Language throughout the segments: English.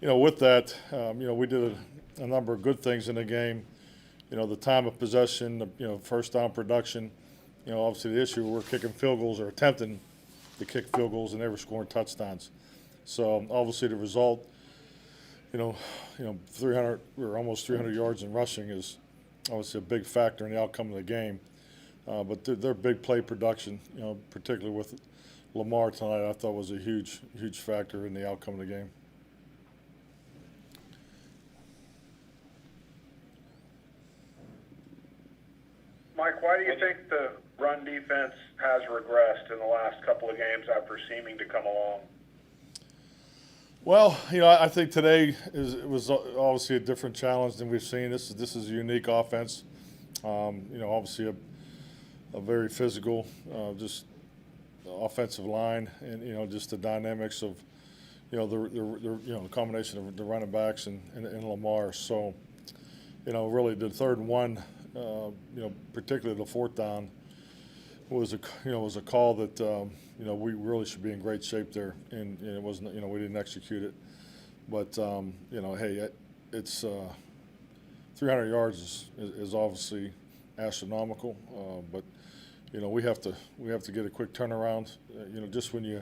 With that, we did a number of good things in the game. The time of possession, first down production. Obviously the issue we're kicking field goals or attempting to kick field goals and they were scoring touchdowns. So obviously the result, you know, 300 or almost 300 yards in rushing is obviously a big factor in the outcome of the game. But their big play production, particularly with Lamar tonight, I thought was a huge factor in the outcome of the game. Mike, why do you think the run defense has regressed in the last couple of games after seeming to come along? Well, I think today it was obviously a different challenge than we've seen. This is a unique offense. Obviously a very physical, just offensive line, and just the dynamics of the combination of the running backs and Lamar. So really the third and one, particularly the fourth down, was a call that we really should be in great shape there, and it wasn't. We didn't execute it, but hey, it's 300 yards is obviously astronomical, but we have to get a quick turnaround. Just when you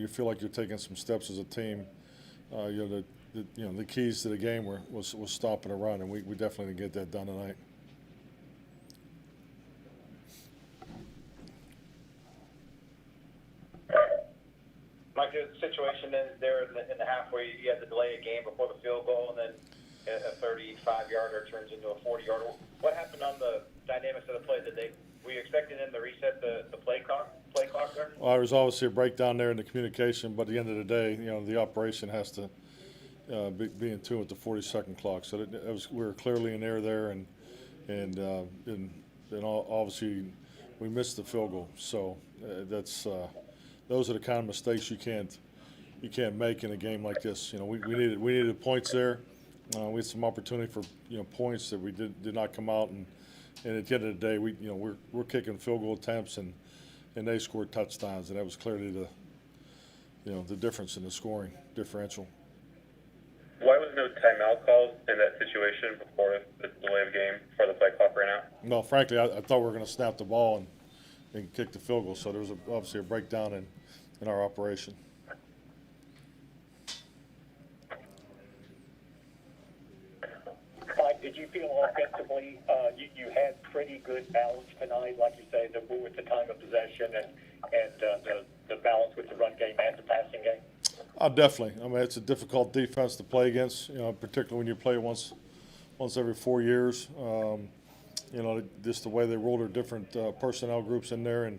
feel like you're taking some steps as a team, the keys to the game was stopping a run, and we definitely didn't get that done tonight. Mike, there's a situation there in the half where you had to delay a game before the field goal, and then a 35-yarder turns into a 40-yarder. What happened on the dynamics of the play? Were you expecting them to reset the play clock there? Well, there was obviously a breakdown there in the communication, but at the end of the day, the operation has to be in tune with the 40-second clock. So we were clearly in error there, and obviously we missed the field goal. So those are the kind of mistakes you can't make in a game like this. We needed points there. We had some opportunity for points that we did not come out, and at the end of the day, we're kicking field goal attempts and they scored touchdowns, and that was clearly the difference in the scoring differential. Why was no timeout called in that situation before the delay of game before the play clock ran out? No, frankly, I thought we were going to snap the ball and kick the field goal, so there was obviously a breakdown in our operation. Mike, did you feel offensively you had pretty good balance tonight, like you say, with the time of possession and the balance with the run game and the passing game? Definitely. I mean, it's a difficult defense to play against, particularly when you play once every 4 years. Just the way they rolled their different personnel groups in there,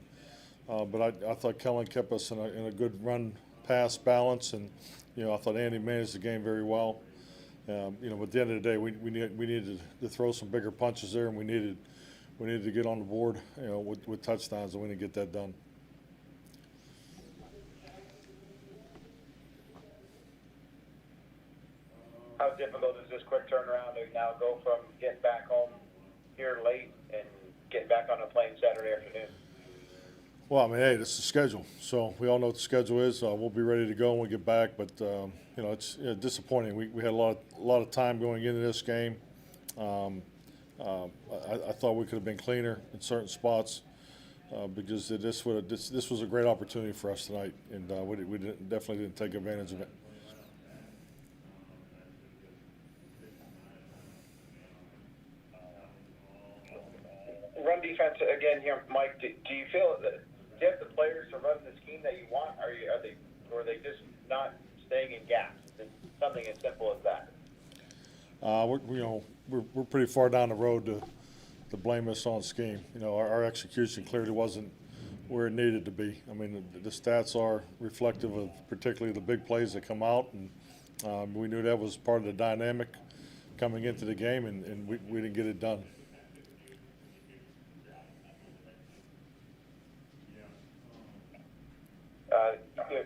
but I thought Kellen kept us in a good run pass balance, and I thought Andy managed the game very well. But at the end of the day, we needed to throw some bigger punches there, and we needed to get on the board, with touchdowns, and we didn't get that done. How difficult is this quick turnaround to now go from getting back home here late and getting back on a plane Saturday afternoon? Well, I mean, hey, this is the schedule, so we all know what the schedule is. We'll be ready to go when we get back, but it's disappointing. We had a lot of time going into this game. I thought we could have been cleaner in certain spots because this was a great opportunity for us tonight, and we definitely didn't take advantage of it. Run defense again here, Mike. Do you feel that do you have the players to run the scheme that you want? Or are they just not staying in gaps? It's something as simple as that. We're pretty far down the road to blame us on scheme. Our execution clearly wasn't where it needed to be. I mean, the stats are reflective of particularly the big plays that come out, and we knew that was part of the dynamic coming into the game, and we didn't get it done.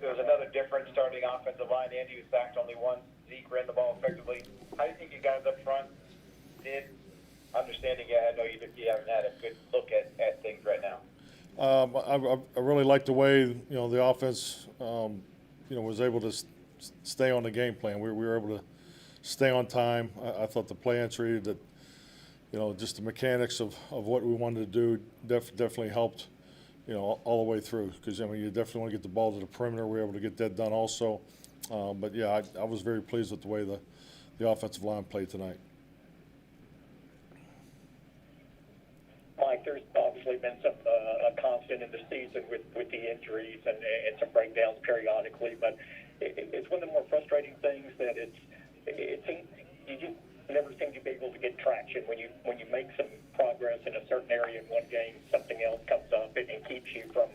There was another difference starting offensive line. Andy was sacked only once. Zeke ran the ball effectively. How do you think you guys up front did? Understanding, I know you haven't had a good look at things right now. I really like the way the offense was able to stay on the game plan. We were able to stay on time. I thought the play entry, that just the mechanics of what we wanted to do definitely helped, all the way through. Because you definitely want to get the ball to the perimeter. We were able to get that done also. But yeah, I was very pleased with the way the offensive line played tonight. Mike, there's obviously been some a constant in the season with the injuries and some breakdowns periodically, but it's one of the more frustrating things that it seems you just never seem to be able to get traction when you make some progress in a certain area in one game, something else comes up and keeps you from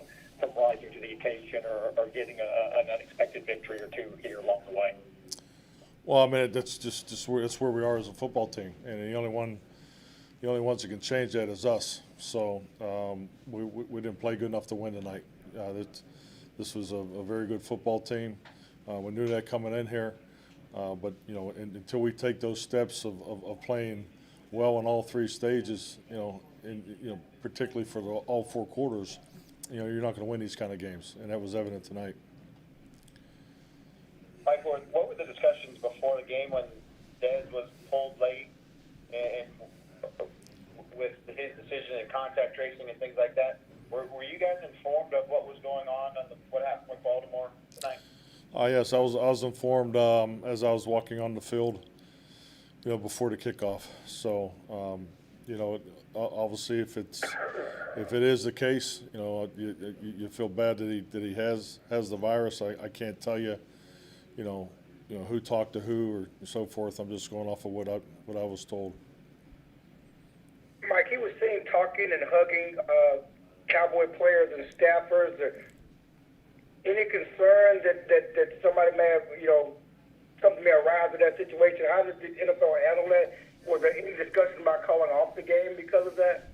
rising to the occasion or getting an unexpected victory or two here along the way. Well, I mean, that's just where we are as a football team, and the only ones that can change that is us. So we didn't play good enough to win tonight. This was a very good football team. We knew that coming in here, but until we take those steps of playing well in all three stages, particularly for all four quarters, you're not going to win these kind of games, and that was evident tonight. Mike, what were the discussions before the game when Dez was pulled late and with his decision in contact tracing and things like that? Were you guys informed of what was going on and what happened with Baltimore tonight? Yes, I was informed as I was walking on the field, before the kickoff. So, obviously, if it is the case, you feel bad that he has the virus. I can't tell you, who talked to who or so forth. I'm just going off of what I was told. Mike, he was seen talking and hugging Cowboy players and staffers. Any concern that somebody may have, something may arise in that situation? How did the NFL handle that? Was there any discussion about calling off the game because of that?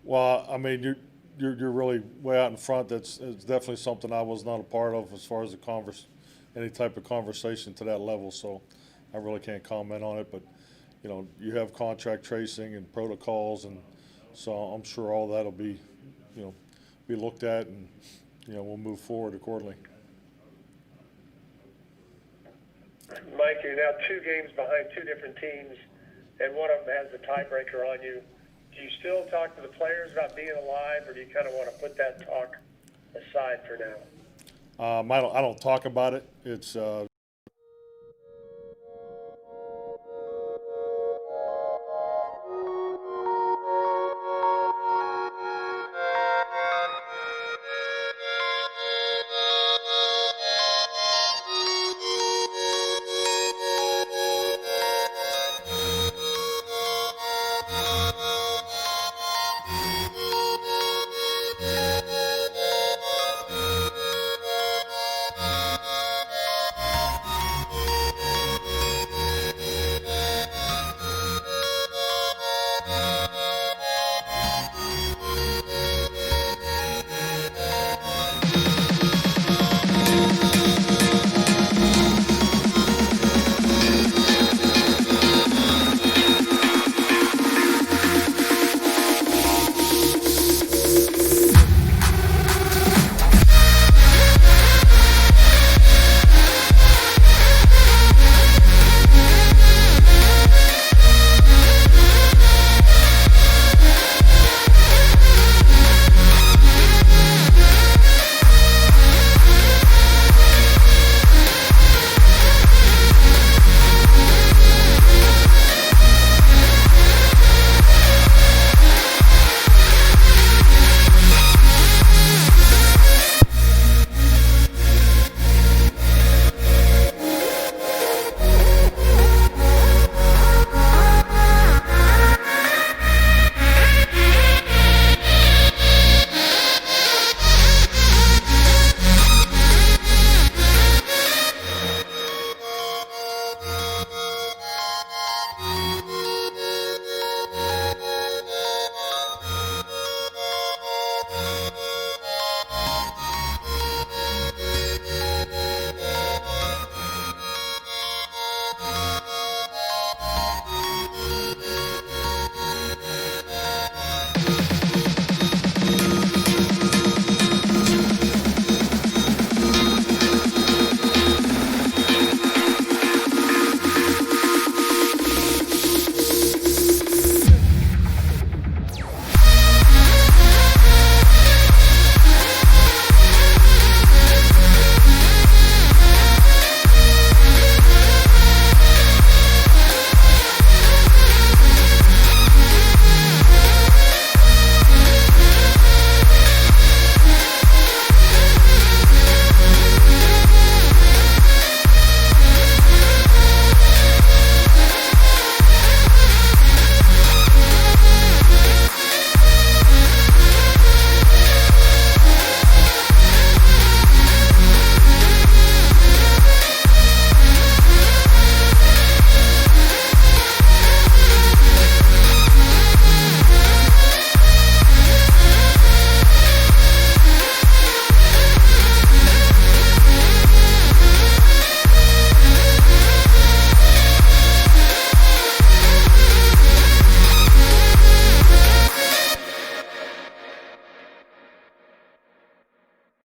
Well, I mean, you're really way out in front. It's definitely something I was not a part of as far as any type of conversation to that level. So I really can't comment on it. But you have contract tracing and protocols, and so I'm sure all that'll be looked at, and we'll move forward accordingly. Mike, you're now 2 games behind 2 different teams, and one of them has a tiebreaker on you. Do you still talk to the players about being alive, or do you kind of want to put that talk aside for now? I don't talk about it. It's